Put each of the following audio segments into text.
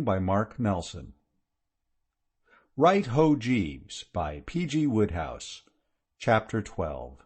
by Mark Nelson. Right Ho Jeeves by P.G. Wodehouse. Chapter 12.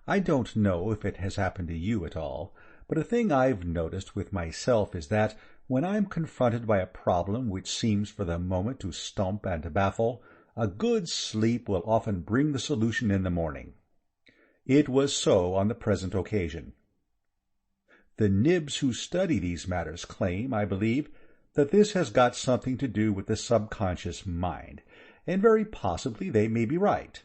I don't know if it has happened to you at all, but a thing I've noticed with myself is that when I'm confronted by a problem which seems for the moment to stump and baffle, a good sleep will often bring the solution in the morning. It was so on the present occasion. The nibs who study these matters claim, I believe, that this has got something to do with the subconscious mind, and very possibly they may be right.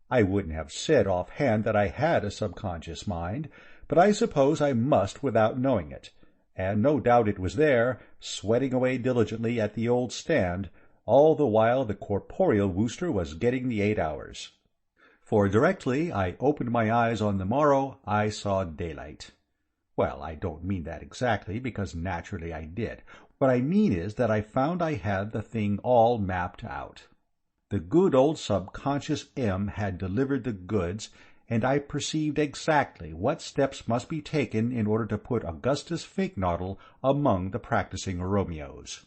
I wouldn't have said offhand that I had a subconscious mind, but I suppose I must without knowing it, and no doubt it was there, sweating away diligently at the old stand, all the while the corporeal Wooster was getting the 8 hours. For directly I opened my eyes on the morrow, I saw daylight. Well, I don't mean that exactly, because naturally I did. What I mean is that I found I had the thing all mapped out. The good old subconscious M had delivered the goods, and I perceived exactly what steps must be taken in order to put Augustus Finknottle among the practicing Romeos.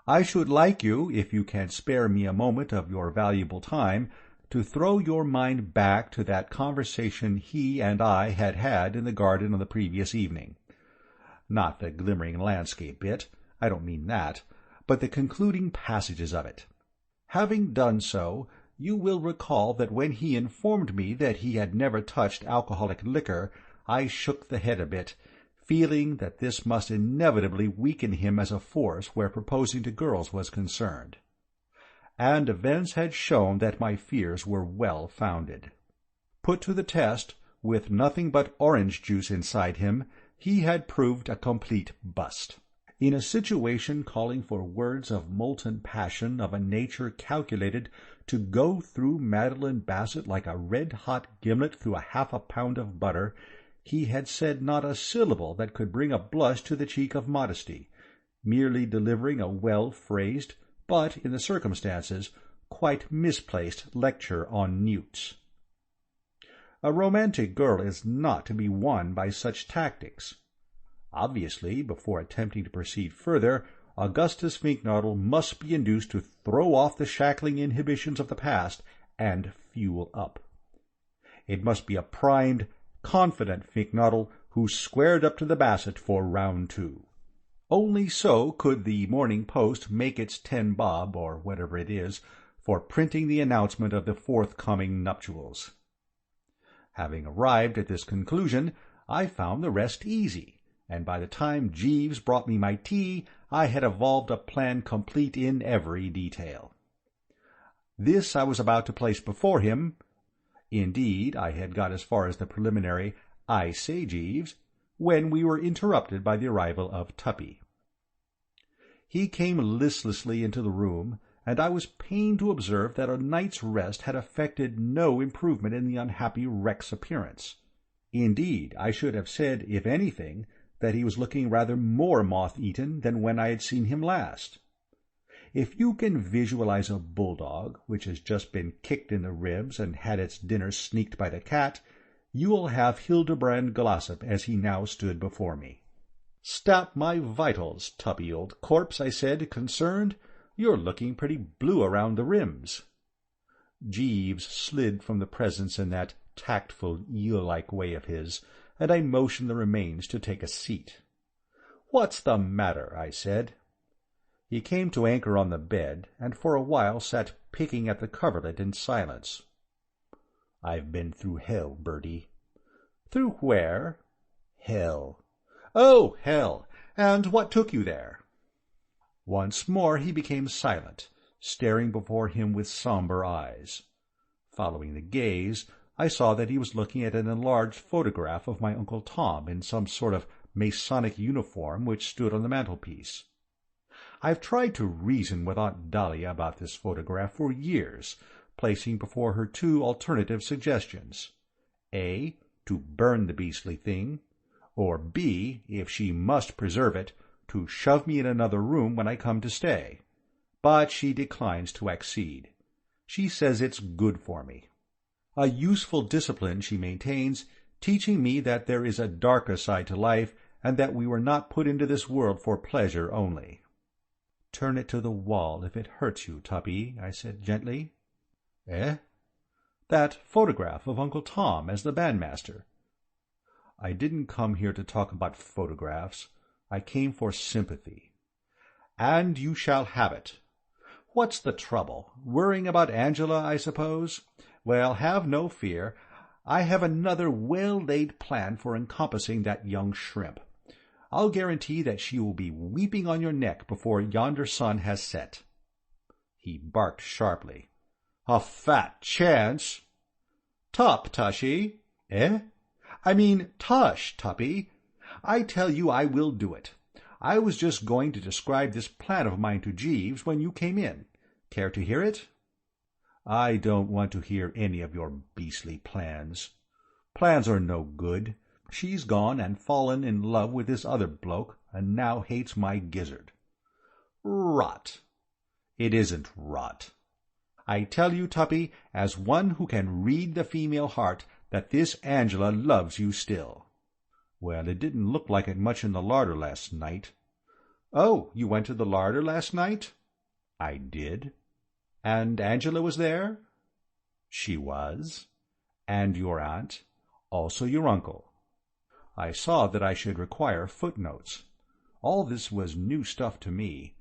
I should like you, if you can spare me a moment of your valuable time, to throw your mind back to that conversation he and I had had in the garden on the previous evening. Not the glimmering landscape bit, I don't mean that, but the concluding passages of it. Having done so, you will recall that when he informed me that he had never touched alcoholic liquor, I shook the head a bit, feeling that this must inevitably weaken him as a force where proposing to girls was concerned. And events had shown that my fears were well founded. Put to the test, with nothing but orange juice inside him, he had proved a complete bust. In a situation calling for words of molten passion of a nature calculated to go through Madeline Bassett like a red-hot gimlet through a half a pound of butter, he had said not a syllable that could bring a blush to the cheek of modesty, merely delivering a well-phrased, but, in the circumstances, quite misplaced lecture on newts. A romantic girl is not to be won by such tactics. Obviously, before attempting to proceed further, Augustus Finknottle must be induced to throw off the shackling inhibitions of the past and fuel up. It must be a primed, confident Finknottle who squared up to the Bassett for round 2. Only so could the Morning Post make its 10 bob, or whatever it is, for printing the announcement of the forthcoming nuptials. Having arrived at this conclusion, I found the rest easy, and by the time Jeeves brought me my tea, I had evolved a plan complete in every detail. This I was about to place before him. Indeed, I had got as far as the preliminary, "I say, Jeeves," when we were interrupted by the arrival of Tuppy. He came listlessly into the room, and I was pained to observe that a night's rest had effected no improvement in the unhappy wreck's appearance. Indeed, I should have said, if anything, that he was looking rather more moth-eaten than when I had seen him last. If you can visualize a bulldog which has just been kicked in the ribs and had its dinner sneaked by the cat, you will have Hildebrand Glossop as he now stood before me. "Stap my vitals, Tuppy, old corpse," I said, concerned. "You're looking pretty blue around the rims." Jeeves slid from the presence in that tactful, eel-like way of his, and I motioned the remains to take a seat. "What's the matter?" I said. He came to anchor on the bed, and for a while sat picking at the coverlet in silence. "I've been through hell, Bertie." "Through where?" "Hell." "Oh, hell! And what took you there?" Once more he became silent, staring before him with sombre eyes. Following the gaze, I saw that he was looking at an enlarged photograph of my Uncle Tom in some sort of Masonic uniform which stood on the mantelpiece. I've tried to reason with Aunt Dahlia about this photograph for years, placing before her 2 alternative suggestions. A, to burn the beastly thing, or B, if she must preserve it, to shove me in another room when I come to stay. But she declines to accede. She says it's good for me. A useful discipline, she maintains, teaching me that there is a darker side to life and that we were not put into this world for pleasure only. "Turn it to the wall if it hurts you, Tuppy," I said gently. "Eh?" "That photograph of Uncle Tom as the bandmaster." "I didn't come here to talk about photographs. I came for sympathy." "And you shall have it. What's the trouble? Worrying about Angela, I suppose? Well, have no fear. I have another well-laid plan for encompassing that young shrimp. I'll guarantee that she will be weeping on your neck before yonder sun has set." He barked sharply. "A fat chance!" "Tup, Tushy." "Eh?" "I mean tush, Tuppy. I tell you I will do it. I was just going to describe this plan of mine to Jeeves when you came in. Care to hear it?" "I don't want to hear any of your beastly plans. Plans are no good. She's gone and fallen in love with this other bloke, and now hates my gizzard." "Rot." "It isn't rot. I tell you, Tuppy, as one who can read the female heart, that this Angela loves you still." "Well, it didn't look like it much in the larder last night." "Oh, you went to the larder last night?" "I did." "And Angela was there?" "She was." "And your aunt?" "Also your uncle." I saw that I should require footnotes. All this was new stuff to me.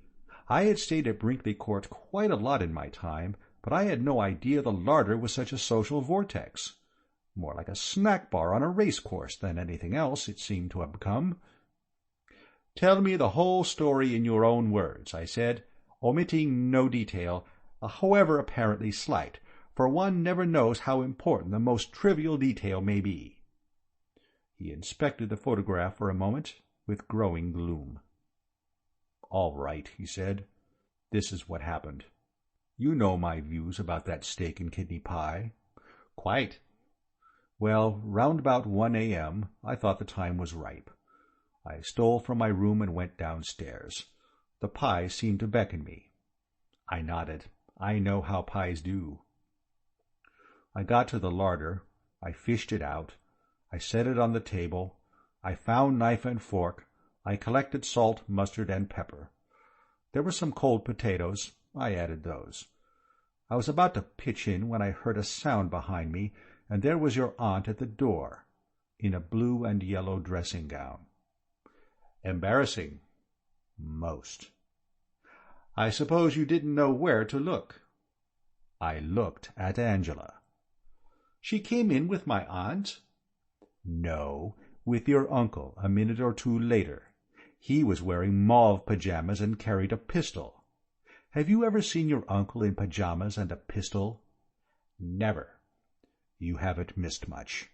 I had stayed at Brinkley Court quite a lot in my time, but I had no idea the larder was such a social vortex. More like a snack bar on a race-course than anything else, it seemed to have become. "Tell me the whole story in your own words," I said, omitting no detail, however apparently slight, for one never knows how important the most trivial detail may be. He inspected the photograph for a moment, with growing gloom. "All right," he said. "This is what happened. You know my views about that steak and kidney pie." "Quite." "Well, round about 1 a.m. I thought the time was ripe. I stole from my room and went downstairs. The pie seemed to beckon me. I nodded. I know how pies do. I got to the larder. I fished it out. I set it on the table. I found knife and fork. I collected salt, mustard, and pepper. There were some cold potatoes. I added those. I was about to pitch in when I heard a sound behind me, and there was your aunt at the door, in a blue and yellow dressing gown. Embarrassing. Most. I suppose you didn't know where to look. I looked at Angela. She came in with my aunt? No, with your uncle a minute or two later. He was wearing mauve pajamas and carried a pistol. Have you ever seen your uncle in pajamas and a pistol? Never. You haven't missed much.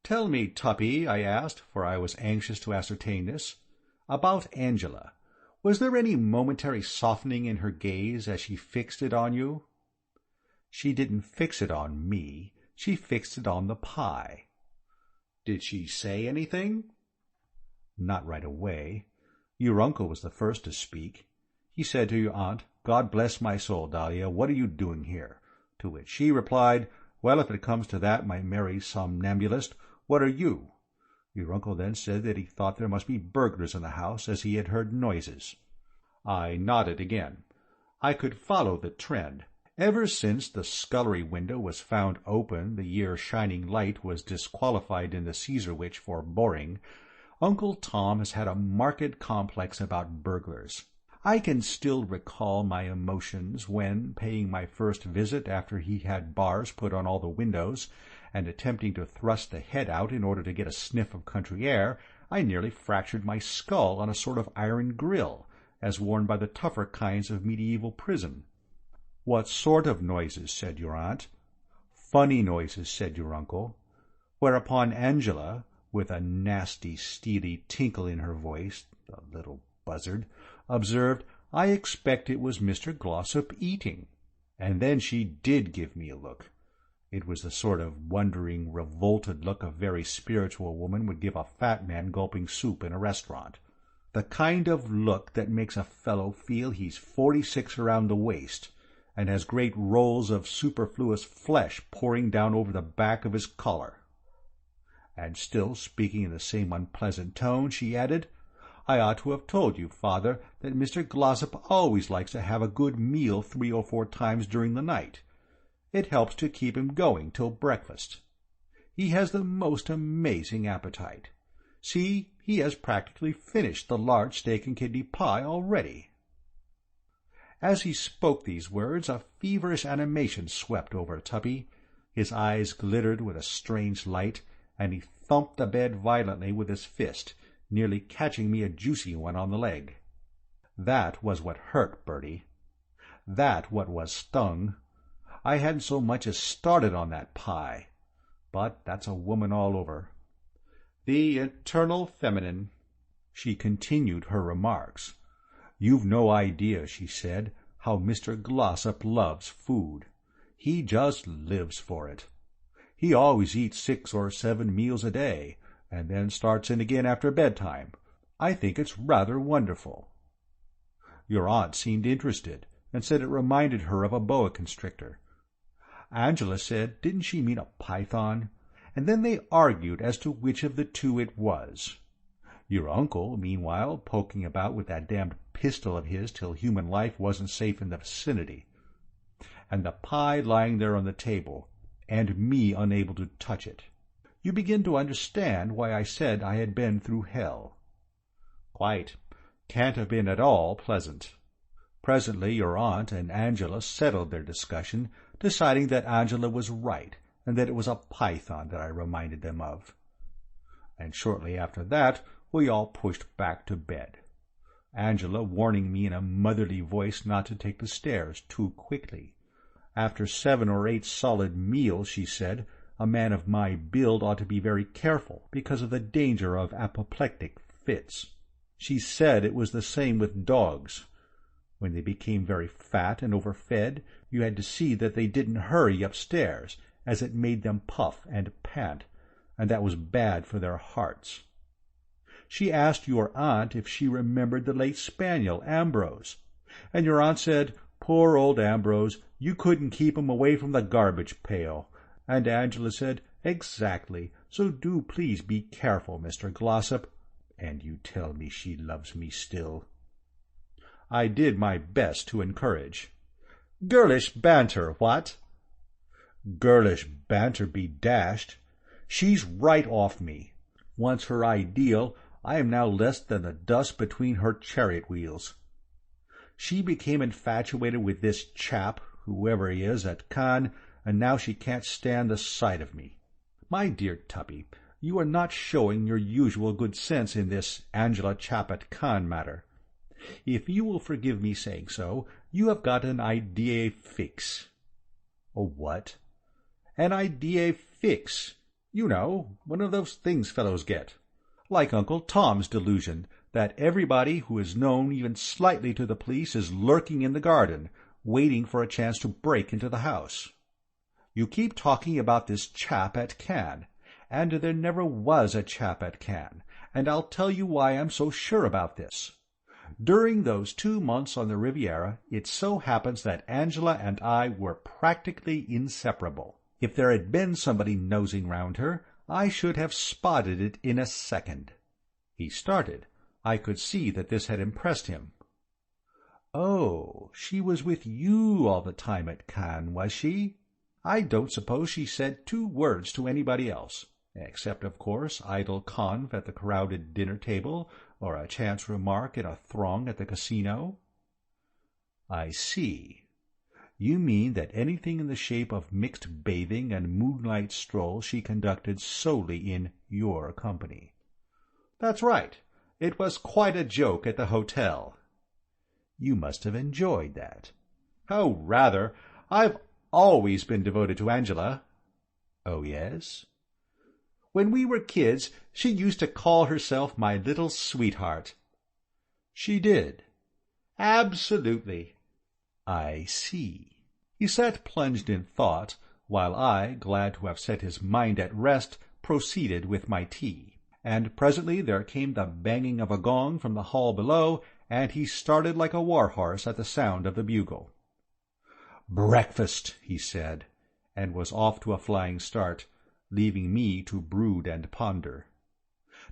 Tell me, Tuppy, I asked, for I was anxious to ascertain this, about Angela. Was there any momentary softening in her gaze as she fixed it on you? She didn't fix it on me. She fixed it on the pie. Did she say anything? Not right away. Your uncle was the first to speak. He said to your aunt, "God bless my soul, Dahlia, what are you doing here?" To which she replied, "Well, if it comes to that, my merry somnambulist, what are you?" Your uncle then said that he thought there must be burglars in the house, as he had heard noises. I nodded again. I could follow the trend. Ever since the scullery window was found open the year Shining Light was disqualified in the Caesarwich for boring, Uncle Tom has had a marked complex about burglars. I can still recall my emotions when, paying my first visit after he had bars put on all the windows, and attempting to thrust the head out in order to get a sniff of country air, I nearly fractured my skull on a sort of iron grill, as worn by the tougher kinds of medieval prison. "What sort of noises?" said your aunt. "Funny noises," said your uncle. Whereupon Angela, with a nasty, steely tinkle in her voice, the little buzzard, observed, "I expect it was Mr. Glossop eating." And then she did give me a look. It was the sort of wondering, revolted look a very spiritual woman would give a fat man gulping soup in a restaurant. The kind of look that makes a fellow feel he's 46 around the waist, and has great rolls of superfluous flesh pouring down over the back of his collar. And still speaking in the same unpleasant tone, she added, "I ought to have told you, father, that Mr. Glossop always likes to have a good meal 3 or 4 times during the night. It helps to keep him going till breakfast. He has the most amazing appetite. See, he has practically finished the large steak and kidney pie already." As he spoke these words, a feverish animation swept over Tuppy. His eyes glittered with a strange light, and he thumped the bed violently with his fist, nearly catching me a juicy one on the leg. That was what hurt, Bertie. That what was stung. I hadn't so much as started on that pie. But that's a woman all over. The eternal feminine. She continued her remarks. "You've no idea," she said, "how Mr. Glossop loves food. He just lives for it. He always eats 6 or 7 meals a day, and then starts in again after bedtime. I think it's rather wonderful." Your aunt seemed interested, and said it reminded her of a boa constrictor. Angela said, didn't she mean a python? And then they argued as to which of the two it was. Your uncle, meanwhile, poking about with that damned pistol of his till human life wasn't safe in the vicinity. And the pie lying there on the table, and me unable to touch it. You begin to understand why I said I had been through hell. Quite. Can't have been at all pleasant. Presently your aunt and Angela settled their discussion, deciding that Angela was right, and that it was a python that I reminded them of. And shortly after that we all pushed back to bed, Angela warning me in a motherly voice not to take the stairs too quickly. After 7 or 8 solid meals, she said, a man of my build ought to be very careful because of the danger of apoplectic fits. She said it was the same with dogs. When they became very fat and overfed, you had to see that they didn't hurry upstairs, as it made them puff and pant, and that was bad for their hearts. She asked your aunt if she remembered the late spaniel, Ambrose, and your aunt said, "Poor old Ambrose, you couldn't keep him away from the garbage pail." And Angela said, "Exactly, so do please be careful, Mr. Glossop." And you tell me she loves me still. I did my best to encourage. "Girlish banter, what?" "Girlish banter be dashed. She's right off me. Once her ideal, I am now less than the dust between her chariot wheels. She became infatuated with this chap, whoever he is, at Cannes, and now she can't stand the sight of me. My dear Tuppy, you are not showing your usual good sense in this Angela chap at Cannes matter. If you will forgive me saying so, you have got an idée fixe." "A what?" "An idée fixe. You know, one of those things fellows get. Like Uncle Tom's delusion, that everybody who is known even slightly to the police is lurking in the garden, waiting for a chance to break into the house. You keep talking about this chap at Cannes, and there never was a chap at Cannes, and I'll tell you why I'm so sure about this. During those 2 months on the Riviera, it so happens that Angela and I were practically inseparable. If there had been somebody nosing round her, I should have spotted it in a second." He started. I could see that this had impressed him. "Oh, she was with you all the time at Cannes, was she? I don't suppose she said 2 words to anybody else, except, of course, idle conf at the crowded dinner-table, or a chance remark in a throng at the casino?" "I see. You mean that anything in the shape of mixed bathing and moonlight strolls she conducted solely in your company." "That's right. It was quite a joke at the hotel." "You must have enjoyed that." "Oh, rather. I've always been devoted to Angela." "Oh, yes?" "When we were kids, she used to call herself my little sweetheart." "She did?" "Absolutely." "I see." He sat plunged in thought, while I, glad to have set his mind at rest, proceeded with my tea. And presently there came the banging of a gong from the hall below, and he started like a war-horse at the sound of the bugle. "Breakfast," he said, and was off to a flying start. leaving me to brood and ponder.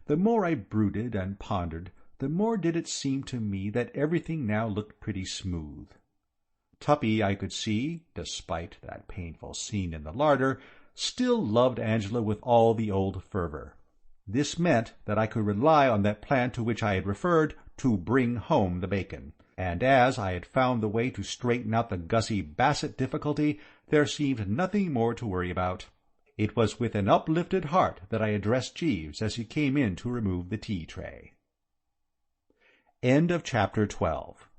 The more I brooded and pondered, the more did it seem to me that everything now looked pretty smooth. Tuppy, I could see, despite that painful scene in the larder, still loved Angela with all the old fervour. This meant that I could rely on that plan to which I had referred to bring home the bacon, and as I had found the way to straighten out the Gussie Bassett difficulty, there seemed nothing more to worry about. It was with an uplifted heart that I addressed Jeeves as he came in to remove the tea-tray. End of Chapter 12.